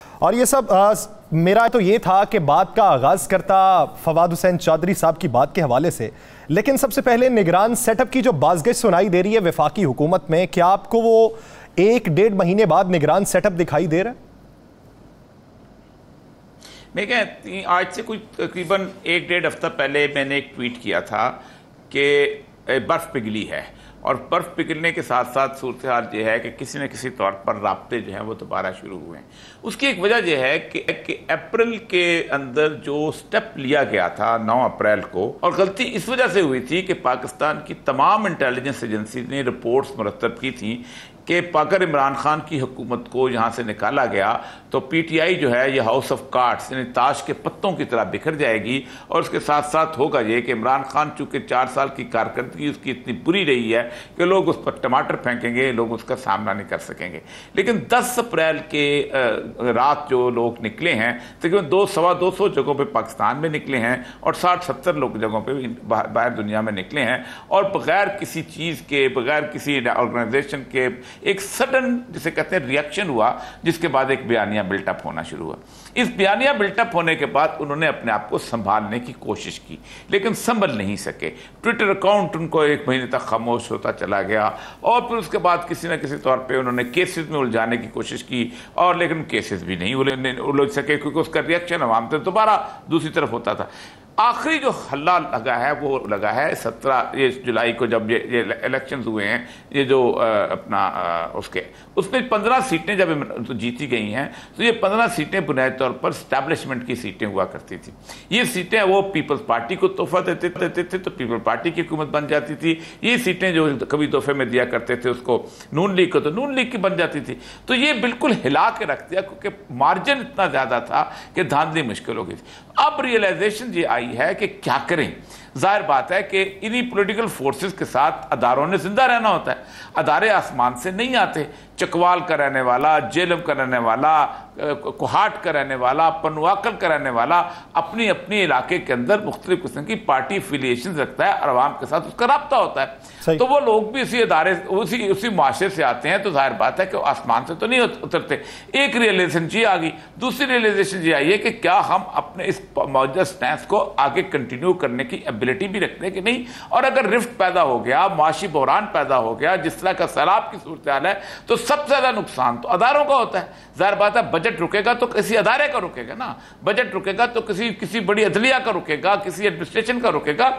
और ये सब मेरा तो ये था कि बात का आगाज करता फवाद हुसैन चौधरी साहब की बात के हवाले से, लेकिन सबसे पहले निगरान सेटअप की जो बाज़गश सुनाई दे रही है वफाकी हुकूमत में, क्या आपको वो 1-1.5 महीने बाद निगरान सेटअप दिखाई दे रहा है? मैं आज से कुछ तकरीबन 1-1.5 हफ्ता पहले मैंने एक ट्वीट किया था कि बर्फ़ पिघली है, और बर्फ़ पिघलने के साथ साथ सूरत हाल ये है कि किसी न किसी तौर पर राब्ते जो हैं वो दोबारा शुरू हुए हैं। उसकी एक वजह यह है कि अप्रैल के अंदर जो स्टेप लिया गया था 9 अप्रैल को, और गलती इस वजह से हुई थी कि पाकिस्तान की तमाम इंटेलिजेंस एजेंसी ने रिपोर्ट्स मुरतब की थी कि अगर इमरान खान की हुकूमत को यहाँ से निकाला गया तो पीटीआई जो है ये हाउस ऑफ कार्ड्स यानी ताश के पत्तों की तरह बिखर जाएगी, और उसके साथ साथ होगा ये कि इमरान खान चूँकि 4 साल की कारकर्दगी उसकी इतनी बुरी रही है कि लोग उस पर टमाटर फेंकेंगे, लोग उसका सामना नहीं कर सकेंगे। लेकिन 10 अप्रैल के रात जो लोग निकले हैं तकरीबन 200-225 जगहों पर पाकिस्तान में निकले हैं और 60-70 लोग जगहों पर बाहर दुनिया में निकले हैं, और बगैर किसी चीज़ के, बगैर किसी ऑर्गेनाइजेशन के एक सडन जिसे कहते हैं रिएक्शन हुआ, जिसके बाद एक बयानिया बिल्टअप होना शुरू हुआ। इस बयानिया बिल्टअप होने के बाद उन्होंने अपने आप को संभालने की कोशिश की, लेकिन संभल नहीं सके। ट्विटर अकाउंट उनको 1 महीने तक खामोश होता चला गया, और फिर उसके बाद किसी न किसी तौर पे उन्होंने केसेस में उलझाने की कोशिश की, और लेकिन केसेस भी नहीं उलझ सके क्योंकि उसका रिएक्शन अवाम से दोबारा दूसरी तरफ होता था। आखिरी जो हल्ला लगा है वो लगा है 17 जुलाई को, जब ये इलेक्शन हुए हैं, ये जो उसमें 15 सीटें जब तो जीती गई हैं, तो ये 15 सीटें बुनियादी तौर पर स्टैब्लिशमेंट की सीटें हुआ करती थी। ये सीटें वो पीपल्स पार्टी को तोहफा देते थे तो पीपल्स पार्टी की हुकूमत बन जाती थी। ये सीटें जो कभी तोहफे में दिया करते थे उसको नून लीग को, तो नून लीग की बन जाती थी। तो ये बिल्कुल हिला के रख दिया क्योंकि मार्जिन इतना ज़्यादा था कि धांधली मुश्किल हो गई थी। अब रियलाइजेशन ये आई है कि क्या करें। जाहिर बात है कि इन्हीं पॉलिटिकल फोर्सेस के साथ अदारों ने जिंदा रहना होता है। अदारे आसमान से नहीं आते। चकवाल का रहने वाला, जेलम का रहने वाला, कोहाट का रहने वाला, पनुआकल का रहने वाला अपनी अपनी इलाके के अंदर मुख्तलिफ किस्म की पार्टी एफिलिएशन रखता है और आवाम के साथ उसका रब्ता होता है। तो वो लोग भी इसी अदारे उसी मुआशरे से आते हैं, तो जाहिर बात है कि आसमान से तो नहीं उतरते। एक रियलाइजेशन ये आ गई। दूसरी रियलाइजेशन ये आई है कि क्या हम अपने इस मौजूदा स्टैंस को आगे कंटिन्यू करने की एबिलिटी भी रखते हैं कि नहीं, और अगर रिफ्ट पैदा हो गया, माशी बहरान पैदा हो गया, जिस तरह का सैलाब की सूरत हाल है, तो सबसे ज्यादा नुकसान तो अदारों का होता है। जाहिर बात है बजट रुकेगा तो किसी अदारे का रुकेगा ना, बजट रुकेगा तो किसी बड़ी अदलिया का रुकेगा, किसी एडमिनिस्ट्रेशन का रुकेगा।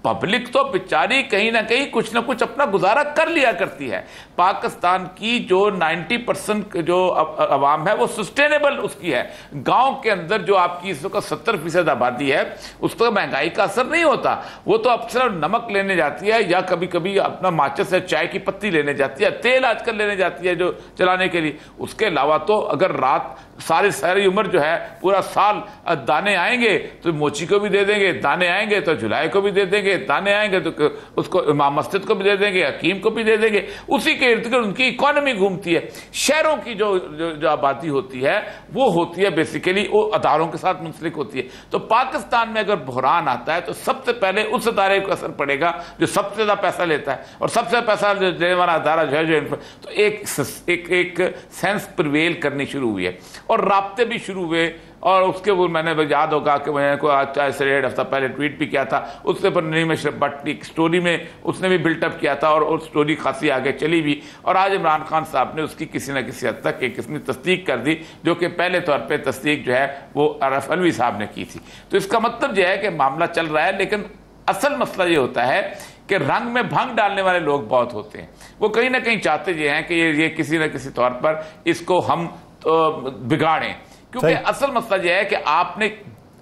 पब्लिक तो बेचारी कहीं ना कहीं कुछ ना कुछ अपना गुजारा कर लिया करती है। पाकिस्तान की जो 90% जो अवाम है वो सस्टेनेबल उसकी है। गांव के अंदर जो आपकी इस वक्त 70% आबादी है उस पर महंगाई का असर नहीं होता। वो तो अब सिर्फ नमक लेने जाती है या कभी कभी अपना माचिस से चाय की पत्ती लेने जाती है, तेल आजकल लेने जाती है जो चलाने के लिए। उसके अलावा तो अगर रात सारी उम्र जो है पूरा साल दाने आएंगे तो मोची को भी दे देंगे, दाने आएंगे तो जुलाई को भी दे देंगे, दाने आएंगे तो उसको इमाम मस्जिद को भी दे देंगे, हकीम को भी दे देंगे। उसी के इर्द गिर्द उनकी इकोनॉमी घूमती है। शहरों की जो आबादी होती है वो होती है बेसिकली वो अदारों के साथ मुंसलिक होती है। तो पाकिस्तान में अगर बहरान आता है तो सबसे पहले उस अदारे को असर पड़ेगा जो सबसे ज्यादा पैसा लेता है, और सबसे पैसा देने वाला अदारा जो है तो एक सेंस प्रिवेल करनी शुरू हुई है और राब्ते भी शुरू हुए। और उसके वो मैंने याद होगा कि मैंने को आज से 1.5 हफ्ता पहले ट्वीट भी किया था, उसके पर नईम अशरफ भट्ट की स्टोरी में उसने भी बिल्टअप किया था और स्टोरी खासी आगे चली भी, और आज इमरान खान साहब ने उसकी किसी न किसी हद तक एक किस्म तस्दीक कर दी, जो कि पहले तौर पर तस्दीक जो है वो अरफ अलवी साहब ने की थी। तो इसका मतलब यह है कि मामला चल रहा है, लेकिन असल मसला ये होता है कि रंग में भंग डालने वाले लोग बहुत होते हैं। वो कहीं ना कहीं चाहते ये हैं कि ये किसी न किसी तौर पर इसको हम बिगाड़ें, क्योंकि असल मसला यह है कि आपने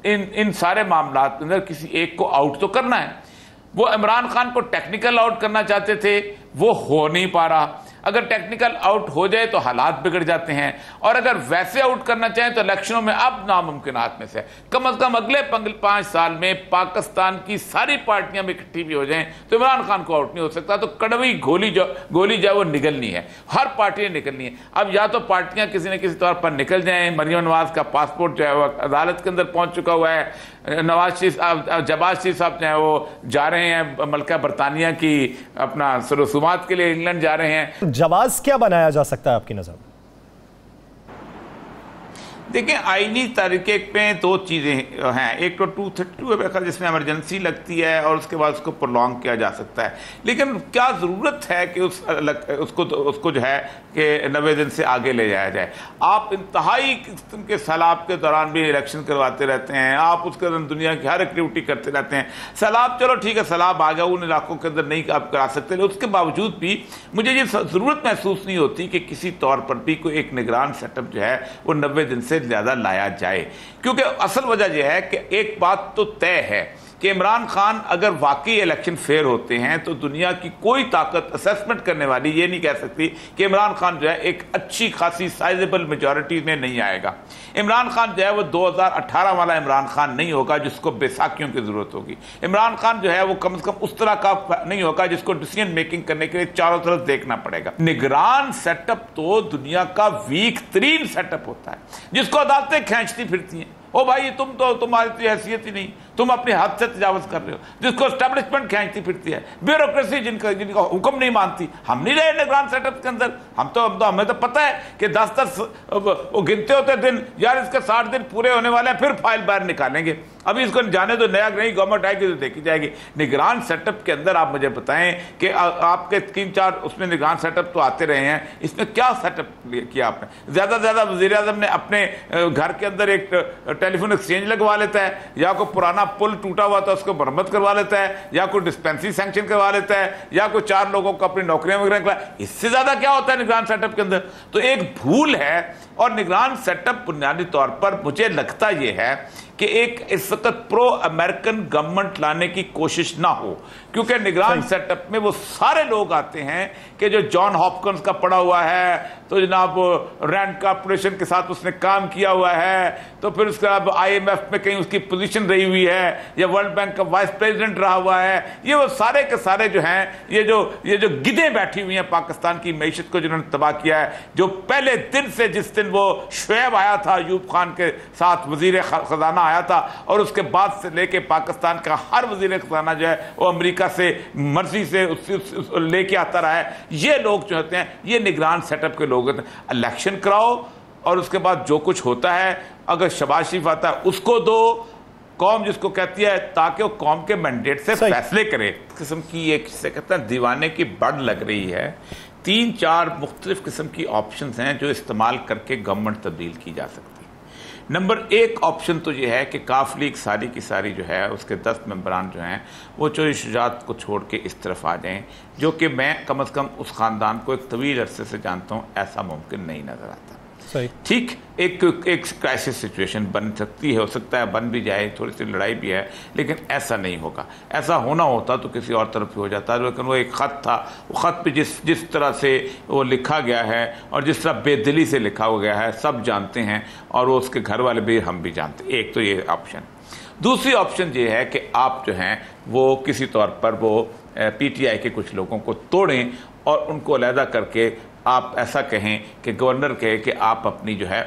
इन सारे मामलों के अंदर किसी एक को आउट तो करना है। वो इमरान खान को टेक्निकल आउट करना चाहते थे, वो हो नहीं पा रहा। अगर टेक्निकल आउट हो जाए तो हालात बिगड़ जाते हैं, और अगर वैसे आउट करना चाहें तो इलेक्शनों में अब नामुमकिनात में से कम अगले 5 साल में पाकिस्तान की सारी पार्टियां भी इकट्ठी भी हो जाएं तो इमरान खान को आउट नहीं हो सकता। तो कड़वी गोली जो है वो निकलनी है, हर पार्टी ने निकलनी है। अब या तो पार्टियां किसी न किसी तौर पर निकल जाएं, मरियम नवाज का पासपोर्ट जो है वो अदालत के अंदर पहुंच चुका हुआ है, जबाज शरीफ साहब जो है वो जा रहे हैं मलका बरतानिया की अपना रसूमात के लिए इंग्लैंड जा रहे हैं। जवाब क्या बनाया जा सकता है आपकी नजर? देखिए, आईनी तरीके में दो चीज़ें हैं। एक तो 232 है जिसमें इमरजेंसी लगती है और उसके बाद उसको प्रोलॉन्ग किया जा सकता है, लेकिन क्या ज़रूरत है कि उसको जो है कि 90 दिन से आगे ले जाया जाए। आप इंतहाई किस्म के सैलाब के दौरान भी इलेक्शन करवाते रहते हैं, आप उसके अंदर दुनिया की हर एक्टिविटी करते रहते हैं। सैलाब, चलो ठीक है, सैलाब आ गया, उन इलाकों के अंदर नहीं आप करा सकते, लेकिन उसके बावजूद भी मुझे ये ज़रूरत महसूस नहीं होती कि किसी तौर पर भी कोई एक निगरान सेटअप जो है वो 90 दिन से ज़्यादा लाया जाए। क्योंकि असल वजह यह है कि एक बात तो तय है कि इमरान खान अगर वाकई इलेक्शन फेयर होते हैं तो दुनिया की कोई ताकत असेसमेंट करने वाली ये नहीं कह सकती कि इमरान खान जो है एक अच्छी खासी साइजेबल मेजॉरिटी में नहीं आएगा। इमरान खान जो है वो 2018 वाला इमरान खान नहीं होगा जिसको बैसाखियों की जरूरत होगी। इमरान खान जो है वो कम से कम उस तरह का नहीं होगा जिसको डिसीजन मेकिंग करने के लिए चारों तरफ देखना पड़ेगा। निगरान सेटअप तो दुनिया का वीक तरीन सेटअप होता है जिसको अदालतें खींचती फिरती हैं। ओ भाई, तुम्हारी तो हैसियत ही नहीं, तुम अपने हद से तजावज कर रहे हो। जिसको एस्टेब्लिशमेंट खींचती फिरती है, ब्यूरोक्रेसी जिनका हुक्म नहीं मानती। हम नहीं रहे निगरान सेटअप के अंदर, हमें तो पता है कि 10 वो गिनते होते दिन, यार इसके 60 दिन पूरे होने वाले हैं, फिर फाइल बाहर निकालेंगे। अभी इसको जाने तो नया नहीं गवर्नमेंट आएगी तो देखी जाएगी। निगरान सेटअप के अंदर आप मुझे बताएं कि आपके 3-4 उसमें निगरान सेटअप तो आते रहे हैं, इसमें क्या सेटअप किया आपने? ज्यादा से ज्यादा वजीर आजम ने अपने घर के अंदर एक टेलीफोन एक्सचेंज लगवा लेता है, या कोई पुराना पुल टूटा हुआ था उसको मरम्मत करवा लेता है, या कोई डिस्पेंसरी सैंक्शन करवा लेता है, या कोई 4 लोगों को अपनी नौकरियां वगैरह। इससे ज्यादा क्या होता है निगरान सेटअप के अंदर? तो एक भूल है। और निगरान सेटअप बुनियादी तौर पर मुझे लगता यह है कि एक इस वक्त प्रो अमेरिकन गवर्नमेंट लाने की कोशिश ना हो, क्योंकि निगरान सेटअप में वो सारे लोग आते हैं कि जो जॉन हॉपकिंस का पढ़ा हुआ है, तो जनाब रैंड कॉर्पोरेशन के साथ उसने काम किया हुआ है, तो फिर उसके बाद IMF में कहीं उसकी पोजीशन रही हुई है, या वर्ल्ड बैंक का वाइस प्रेसिडेंट रहा हुआ है। ये वो सारे के सारे जो हैं, ये जो गिद्धें बैठी हुई हैं पाकिस्तान की मैशत को जिन्होंने तबाह किया है। जो पहले दिन से, जिस दिन वो शुएब आया था अयूब खान के साथ वजीर खजाना आया था, और उसके बाद से लेके पाकिस्तान का हर वजीर खजाना जो है वो अमेरिका से मर्जी से लेके आता रहा है। ये लोग जो होते हैं ये निगरान सेटअप के लोग होते हैं। इलेक्शन कराओ और उसके बाद जो कुछ होता है, अगर शहबाज शरीफ आता है उसको दो, कौम जिसको कहती है, ताकि वो कौम के मैंडेट से फैसले करे। किस्म की एक से कहते हैं दीवाने की बड़ लग रही है। 3-4 मुख्तलिफ किस्म की ऑप्शन हैं जो इस्तेमाल करके गवर्नमेंट तब्दील की जा सकती है। नंबर 1 ऑप्शन तो ये है कि काफ लीग सारी की सारी जो है उसके 10 मेंबरान जो हैं वो चोरी शुजात को छोड़ के इस तरफ आ जाएं, जो कि मैं कम अज़ कम उस ख़ानदान को एक तवील अरसे से जानता हूँ, ऐसा मुमकिन नहीं नज़र आता। ठीक, एक क्राइसिस सिचुएशन बन सकती है, हो सकता है बन भी जाए, थोड़ी सी लड़ाई भी है, लेकिन ऐसा नहीं होगा। ऐसा होना होता तो किसी और तरफ ही हो जाता, लेकिन वो एक ख़त था, वो ख़त पे जिस तरह से वो लिखा गया है और जिस तरह बेदिली से लिखा हो गया है सब जानते हैं, और वो उसके घर वाले भी, हम भी जानते। एक तो ये ऑप्शन। दूसरी ऑप्शन ये है कि आप जो हैं वो किसी तौर पर वो PTI के कुछ लोगों को तोड़ें और उनको अलहदा करके आप ऐसा कहें कि गवर्नर कहे कि आप अपनी जो है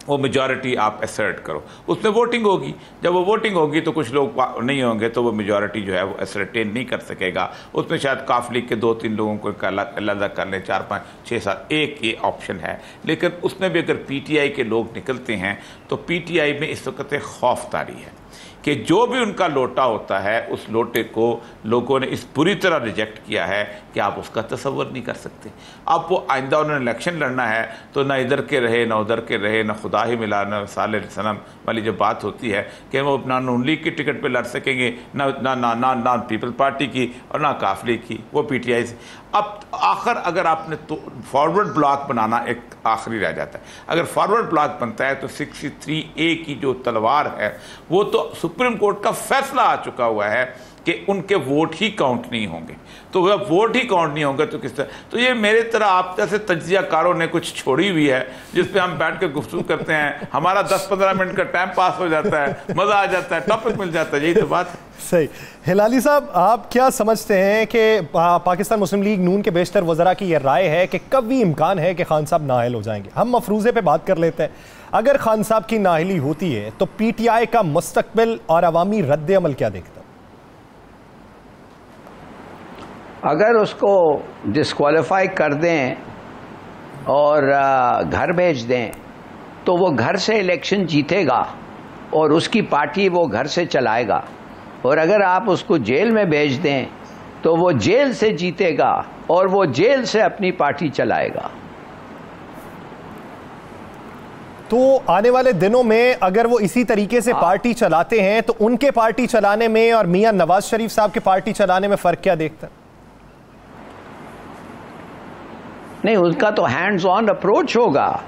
वो मेजॉरिटी आप असर्ट करो। उसमें वोटिंग होगी, जब वो वोटिंग होगी तो कुछ लोग नहीं होंगे तो वो मेजॉरिटी जो है वो असर्टेन नहीं कर सकेगा। उसमें शायद काफ लीग के 2-3 लोगों को अलग कर लें, 4-5-6-7, एक ये ऑप्शन है। लेकिन उसमें भी अगर PTI के लोग निकलते हैं तो PTI में इस वक्त एक खौफ तारी है कि जो भी उनका लोटा होता है उस लोटे को लोगों ने इस बुरी तरह रिजेक्ट किया है कि आप उसका तसव्वुर नहीं कर सकते। अब वो आइंदा उन्होंने इलेक्शन लड़ना है तो ना इधर के रहे ना उधर के रहे, ना खुदा ही मिला ना साले सनम वाली जो बात होती है कि वो ना नून लीग की टिकट पे लड़ सकेंगे, ना ना ना ना ना पीपल पार्टी की और ना काफ लीग की, वो PTI से। अब आखिर अगर आपने तो फॉरवर्ड ब्लॉक बनाना एक आखिरी रह जाता है। अगर फॉरवर्ड ब्लॉक बनता है तो 63A की जो तलवार है वो तो सुप्रीम कोर्ट का फैसला आ चुका हुआ है कि उनके वोट ही काउंट नहीं होंगे। तो वह वोट ही काउंट नहीं होंगे तो किस तरह? तो ये मेरे तरह आप जैसे तज्जियाकारों ने कुछ छोड़ी हुई है जिस पे हम बैठ कर गुफ्तगू करते हैं, हमारा 10-15 मिनट का टाइम पास हो जाता है, मज़ा आ जाता है, टॉपिक मिल जाता है, यही तो बात है। सही। हिलाली साहब, आप क्या समझते हैं कि पाकिस्तान मुस्लिम लीग नून के बेशतर वज़रा की यह राय है कि कभी इम्कान है कि खान साहब नाअहल हो जाएंगे? हम मफरूज़े पे बात कर लेते हैं। अगर खान साहब की नाअहली होती है तो PTI का मुस्तकबिल और अवामी रद्द अमल क्या देखता? अगर उसको डिस्क्वालीफाई कर दें और घर भेज दें तो वो घर से इलेक्शन जीतेगा और उसकी पार्टी वो घर से चलाएगा, और अगर आप उसको जेल में भेज दें तो वो जेल से जीतेगा और वो जेल से अपनी पार्टी चलाएगा। तो आने वाले दिनों में अगर वो इसी तरीके से पार्टी चलाते हैं तो उनके पार्टी चलाने में और मियां नवाज शरीफ साहब के पार्टी चलाने में फर्क क्या देखते हैं? नहीं, उनका तो हैंड्स ऑन अप्रोच होगा।